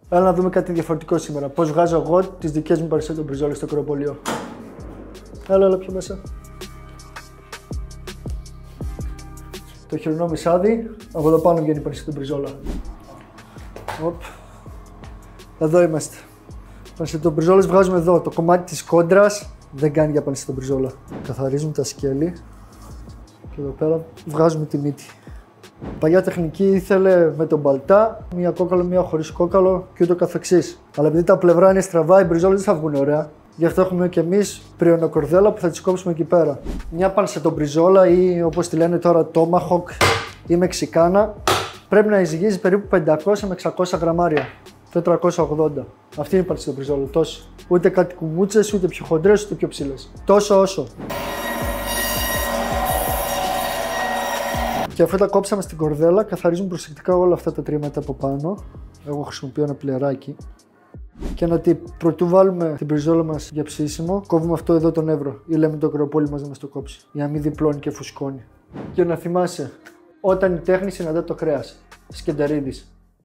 Έλα να δούμε κάτι διαφορετικό σήμερα. Πώς βγάζω εγώ τις δικές μου πανσέτο μπριζόλες στο κρεοπολείο. Έλα πιο μέσα. Το χοιρινό μισάδι, από εδώ πάνω βγαίνει η πανσέτο μπριζόλα. Οπ. Εδώ είμαστε. Πανσέτο μπριζόλες βγάζουμε εδώ. Το κομμάτι της κόντρας δεν κάνει για πανσέτο μπριζόλα. Καθαρίζουμε τα σκέλη και εδώ πέρα βγάζουμε τη μύτη. Παλιά τεχνική ήθελε με τον μπαλτά, μία κόκαλο, μία χωρίς κόκαλο και ούτω καθεξής. Αλλά επειδή τα πλευρά είναι στραβά, οι μπριζόλες δεν θα βγουν ωραία. Γι' αυτό έχουμε και εμείς πριονοκορδέλα που θα τις κόψουμε εκεί πέρα. Μια πανσετομπριζόλα ή όπως τη λένε τώρα tomahawk ή μεξικάνα πρέπει να ζυγίζει περίπου 500 με 600 γραμμάρια. 480. Αυτή είναι η πανσετομπριζόλα, τόσο. Ούτε κάτι κουμούτσες, ούτε πιο χοντρές, ούτε πιο ψηλές. Τόσο όσο. Και αφού τα κόψαμε στην κορδέλα, καθαρίζουμε προσεκτικά όλα αυτά τα τρίματα από πάνω. Εγώ χρησιμοποιώ ένα πλεράκι. Και ένα tip, πρωτού βάλουμε την μπριζόλα μας για ψήσιμο, κόβουμε αυτό εδώ το νεύρο ή λέμε το κρεοπόλι μας να μας το κόψει, για να μην διπλώνει και φουσκώνει. Και να θυμάσαι, όταν η τέχνη συναντά το κρέας, Σκεντερίδης.